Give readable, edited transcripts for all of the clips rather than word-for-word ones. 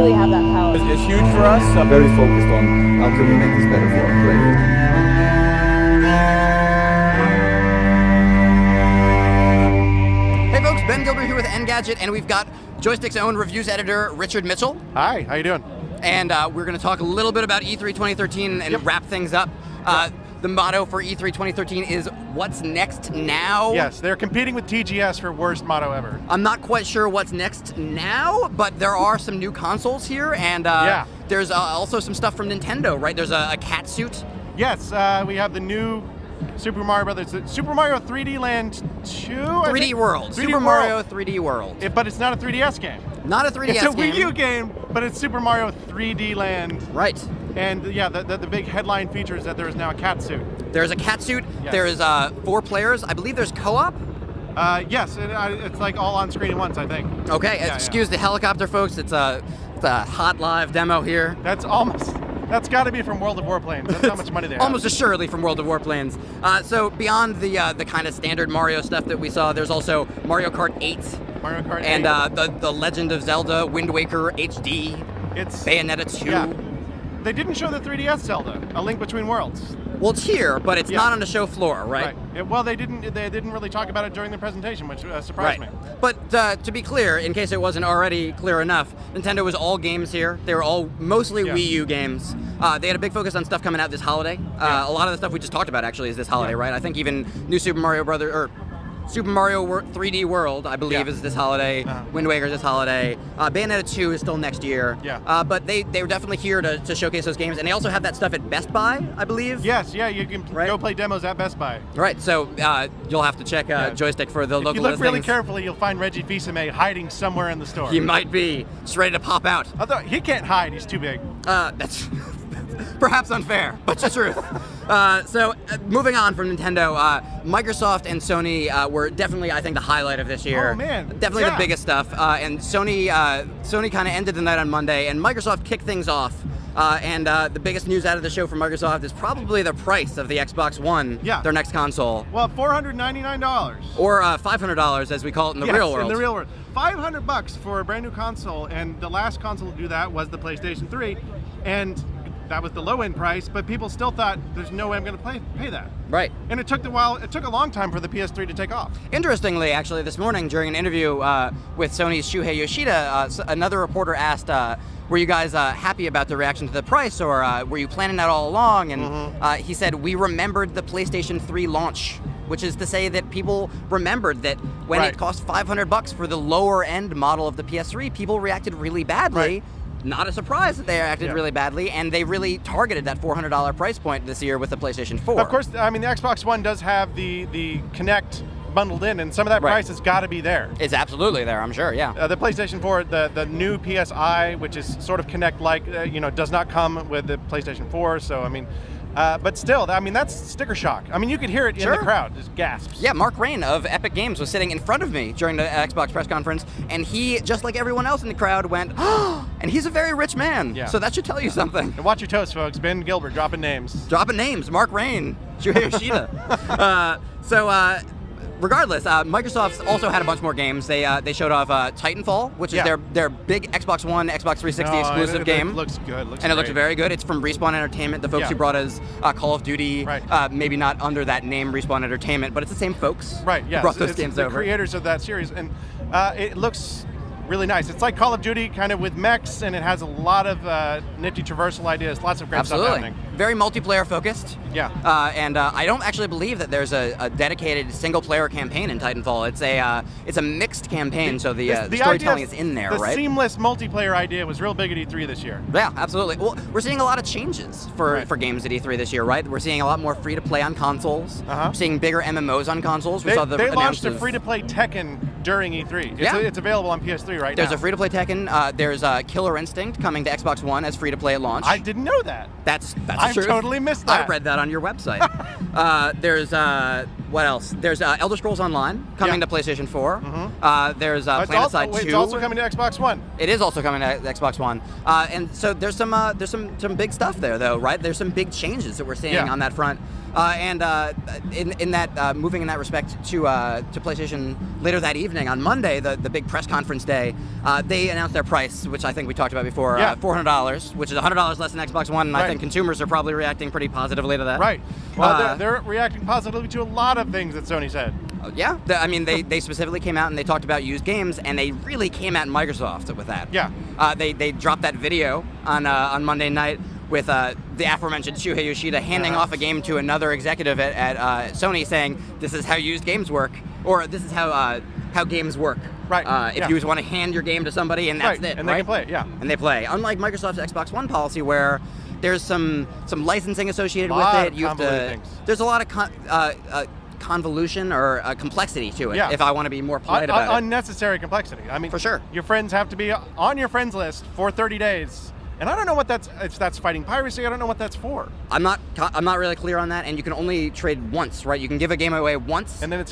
really have that power. It's huge for us. I'm very focused on how can we make this better for our players. Hey folks, Ben Gilbert here with Engadget, and we've got Joystick's own reviews editor, Richard Mitchell. Hi, how you doing? And we're going to talk a little bit about E3 2013 and wrap things up. The motto for E3 2013 is, what's next now? Yes, they're competing with TGS for worst motto ever. I'm not quite sure what's next now, but there are some new consoles here, and there's also some stuff from Nintendo, right? There's a cat suit. Yes, we have the new Super Mario Brothers, Super Mario 3D Land 2? 3D World. Super Mario 3D World. But it's not a 3DS game. Not a 3DS game. It's a Wii U game, but it's Super Mario 3D Land. Right. And yeah, the big headline feature is that there is now a cat suit. There's a cat suit. Yes. There's 4 players. I believe there's co-op. Yes, it's like all on screen at once, I think. Okay, excuse the helicopter, folks. It's a hot live demo here. That's got to be from World of Warplanes. That's how much money they have. Almost assuredly from World of Warplanes. So beyond the kind of standard Mario stuff that we saw, there's also Mario Kart 8. Mario Kart 8. And the Legend of Zelda Wind Waker HD. It's Bayonetta 2. Yeah. They didn't show the 3DS Zelda, A Link Between Worlds. Well, it's here, but it's not on the show floor, right? Well, they didn't really talk about it during the presentation, which surprised me. But to be clear, in case it wasn't already clear enough, Nintendo was all games here. They were all mostly Wii U games. They had a big focus on stuff coming out this holiday. A lot of the stuff we just talked about actually is this holiday, right? I think even new Super Mario 3D World, I believe, is this holiday. Wind Waker is this holiday. Bayonetta 2 is still next year. But they were definitely here to showcase those games. And they also have that stuff at Best Buy, I believe. Yes, you can go play demos at Best Buy. Right, so you'll have to check Joystick for the local listings. If you look really carefully, you'll find Reggie Fils-Aimé hiding somewhere in the store. He might be. Just ready to pop out. Although he can't hide, he's too big. That's perhaps unfair, but the truth. So moving on from Nintendo, Microsoft and Sony were definitely, I think, the highlight of this year. Oh man, definitely the biggest stuff. And Sony kind of ended the night on Monday, and Microsoft kicked things off. And the biggest news out of the show for Microsoft is probably the price of the Xbox One, their next console. Well, $499. Or $500, as we call it in the real world. In the real world. $500 for a brand new console, and the last console to do that was the PlayStation 3, and that was the low-end price, but people still thought there's no way I'm going to pay that. Right. And it took a long time for the PS3 to take off. Interestingly, actually, this morning during an interview with Sony's Shuhei Yoshida, another reporter asked, were you guys happy about the reaction to the price, or were you planning that all along? And he said, we remembered the PlayStation 3 launch, which is to say that people remembered that when it cost $500 for the lower end model of the PS3, people reacted really badly. Not a surprise that they acted really badly, and they really targeted that $400 price point this year with the PlayStation 4. Of course, I mean, the Xbox One does have the Kinect bundled in, and some of that price has got to be there. It's absolutely there, I'm sure, yeah. The PlayStation 4, the new PSI, which is sort of Kinect-like, does not come with the PlayStation 4, so, I mean, but still, I mean, that's sticker shock. I mean, you could hear it in the crowd, just gasps. Yeah, Mark Rain of Epic Games was sitting in front of me during the Xbox press conference, and he, just like everyone else in the crowd, went, oh, and he's a very rich man, so that should tell you something. And watch your toes, folks. Ben Gilbert dropping names. Dropping names. Mark Rain, Shuhei Yoshida. Regardless, Microsoft also had a bunch more games. They showed off Titanfall, which is their big Xbox One, Xbox 360 exclusive game. It looks good. It looks very good. It's from Respawn Entertainment, the folks who brought us Call of Duty. Maybe not under that name, Respawn Entertainment, but it's the same folks. Right. Yeah. Who brought those games over. The creators of that series, and it looks really nice. It's like Call of Duty, kind of with mechs, and it has a lot of nifty traversal ideas. Lots of great stuff happening. Very multiplayer focused. Yeah. And I don't actually believe that there's a dedicated single-player campaign in Titanfall. It's a mixed campaign, so the storytelling is in there, right? The seamless multiplayer idea was real big at E3 this year. Yeah, absolutely. Well, we're seeing a lot of changes for games at E3 this year, right? We're seeing a lot more free-to-play on consoles. We're seeing bigger MMOs on consoles. They launched a free-to-play Tekken during E3. It's available on PS3 right now. There's a free-to-play Tekken. There's Killer Instinct coming to Xbox One as free-to-play at launch. I didn't know that. That's I totally missed that. I read that on your website. There's What else? There's Elder Scrolls Online coming to PlayStation 4. There's PlanetSide 2. It's also coming to Xbox One. It is also coming to Xbox One. And so there's some big stuff there, though, right? There's some big changes that we're seeing on that front. In that moving in that respect to PlayStation later that evening on Monday, the big press conference day, they announced their price, which I think we talked about before, $400, which is $100 less than Xbox One, and I think consumers are probably reacting pretty positively to that. Right. Well, they're reacting positively to a lot of things that Sony said. Yeah, I mean, they specifically came out and they talked about used games, and they really came at Microsoft with that. Yeah. They dropped that video on Monday night with the aforementioned Shuhei Yoshida handing off a game to another executive at Sony, saying, "This is how used games work," or "This is how games work." Right. If you want to hand your game to somebody and that's it, and they can play it. Yeah. And they play. Unlike Microsoft's Xbox One policy, where there's some licensing associated with it. There's a lot of convolution or complexity to it, if I want to be more polite about it. Unnecessary complexity. I mean, for sure. Your friends have to be on your friends list for 30 days. And I don't know what if that's fighting piracy. I don't know what that's for. I'm not really clear on that. And you can only trade once, right? You can give a game away once, and then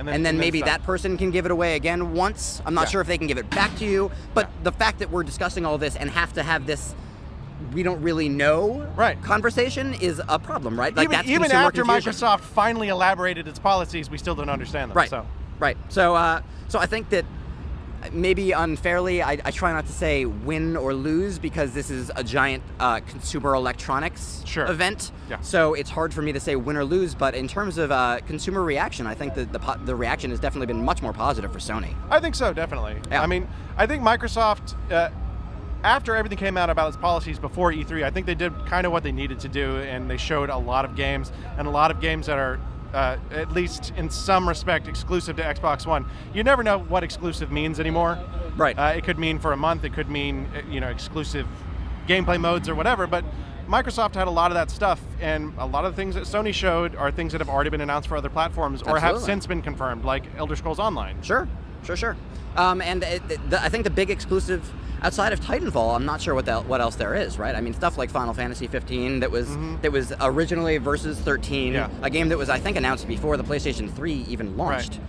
and then maybe that person can give it away again once. I'm not sure if they can give it back to you. But the fact that we're discussing all this and have to have this, we don't really know, conversation is a problem, right? Like even after Microsoft finally elaborated its policies, we still don't understand them. Right. So I think that. Maybe unfairly, I try not to say win or lose because this is a giant consumer electronics event. Yeah. So it's hard for me to say win or lose. But in terms of consumer reaction, I think that the reaction has definitely been much more positive for Sony. I think so, definitely. Yeah. I mean, I think Microsoft, after everything came out about its policies before E3, I think they did kind of what they needed to do, and they showed a lot of games, and a lot of games that are at least in some respect exclusive to Xbox One. You never know what exclusive means anymore. Right. It could mean for a month, it could mean exclusive gameplay modes or whatever, but Microsoft had a lot of that stuff, and a lot of the things that Sony showed are things that have already been announced for other platforms or have since been confirmed, like Elder Scrolls Online. Sure. And I think the big exclusive outside of Titanfall, I'm not sure what else there is, right? I mean, stuff like Final Fantasy 15 that was originally Versus 13, a game that was, I think, announced before the PlayStation 3 even launched.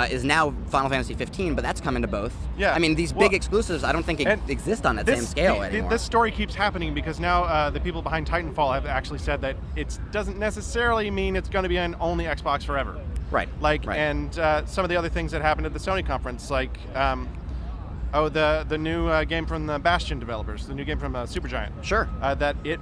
Is now Final Fantasy 15, but that's coming to both. Yeah. I mean, these big exclusives, I don't think exist on that same scale anymore. This story keeps happening because now the people behind Titanfall have actually said that it doesn't necessarily mean it's going to be on only Xbox forever. Right. And some of the other things that happened at the Sony conference, like the new game from the Bastion developers, the new game from Supergiant. Sure. That it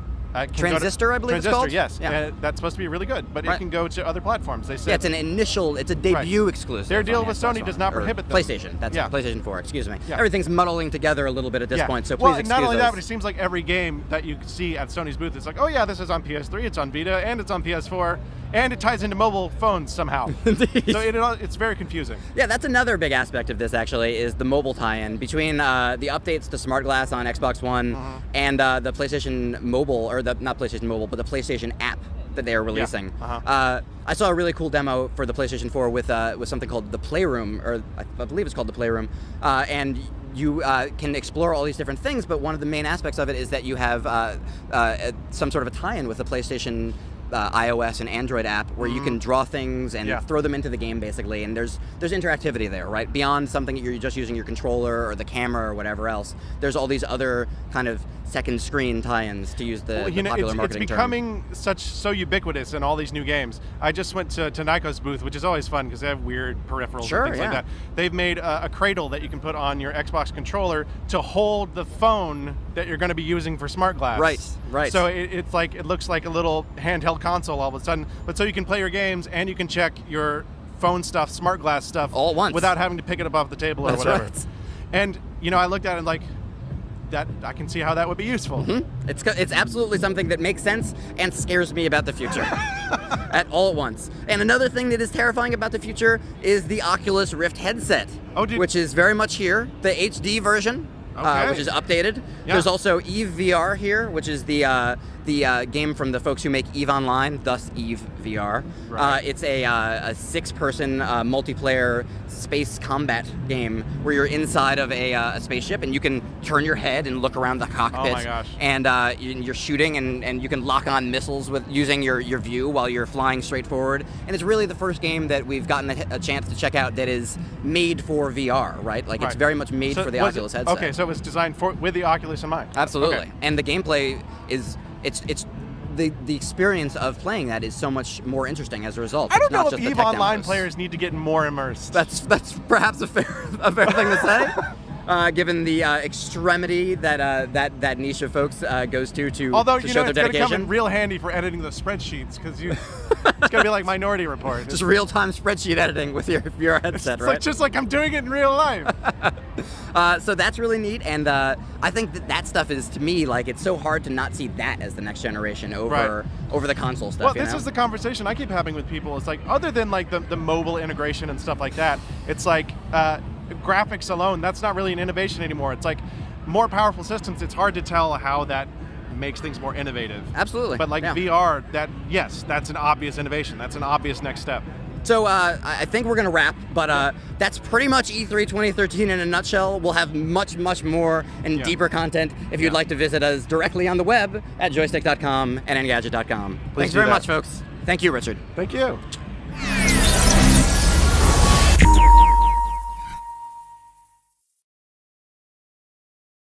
Transistor, I believe it's called? Yes. Yeah. That's supposed to be really good, but it can go to other platforms. They said. It's a debut exclusive. Their deal with Sony does not prohibit them. PlayStation. That's PlayStation 4, excuse me. Yeah. Everything's muddling together a little bit at this point, so please excuse us. Not only that, but it seems like every game that you see at Sony's booth, it's like, oh yeah, this is on PS3, it's on Vita, and it's on PS4, and it ties into mobile phones somehow. So it's very confusing. Yeah, that's another big aspect of this, actually, is the mobile tie-in between the updates to Smart Glass on Xbox One and the PlayStation Mobile, or not PlayStation Mobile, but the PlayStation app that they are releasing. I saw a really cool demo for the PlayStation 4 with something called the Playroom, or I believe it's called the Playroom, and you can explore all these different things, but one of the main aspects of it is that you have some sort of a tie-in with the PlayStation iOS and Android app where you can draw things and throw them into the game, basically, and there's interactivity there, right? Beyond something that you're just using your controller or the camera or whatever else, there's all these other kind of second screen tie-ins, to use the popular marketing it's becoming so ubiquitous in all these new games. I just went to Nyko's booth, which is always fun because they have weird peripherals and things like that. They've made a cradle that you can put on your Xbox controller to hold the phone that you're going to be using for Smart Glass. Right. So it looks like a little handheld console all of a sudden, but so you can play your games and you can check your phone stuff, Smart Glass stuff, all at once without having to pick it up off the table or whatever. Right. And I looked at it like, that I can see how that would be useful. It's absolutely something that makes sense and scares me about the future at all at once. And another thing that is terrifying about the future is the Oculus Rift headset, which is very much here, the HD version, which is updated. There's also Eve VR here, which is the game from the folks who make Eve Online, thus Eve VR. Right. It's a 6-person multiplayer space combat game where you're inside of a spaceship and you can turn your head and look around the cockpit. Oh my gosh. And you're shooting and you can lock on missiles with using your view while you're flying straight forward. And it's really the first game that we've gotten a chance to check out that is made for VR, right? Like it's very much made for the Oculus headset. Okay, so it was designed with the Oculus in mind. Absolutely. Okay. And the gameplay is it's the experience of playing that is so much more interesting as a result. I don't It's not know just if the EVE tech Online demos. players need to get more immersed. That's perhaps a fair thing to say, given the extremity that niche of folks goes to Although, show you know, their it's going to come dedication. in real handy for editing the spreadsheets, because it's going to be like Minority Report. Just real-time spreadsheet editing with your headset, It's right? like, just like I'm doing it in real life. So that's really neat, and I think that stuff is, to me, like, it's so hard to not see that as the next generation over the console stuff. Well, you this know? is the conversation I keep having with people. It's like, other than like the mobile integration and stuff like that, it's like graphics alone, that's not really an innovation anymore. It's like more powerful systems. It's hard to tell how that makes things more innovative. Absolutely. But like yeah. VR, that's an obvious innovation. That's an obvious next step. So I think we're going to wrap, but that's pretty much E3 2013 in a nutshell. We'll have much, much more and deeper content if you'd like to visit us directly on the web at joystick.com and engadget.com. Thanks very much, folks. Thank you, Richard. Thank you.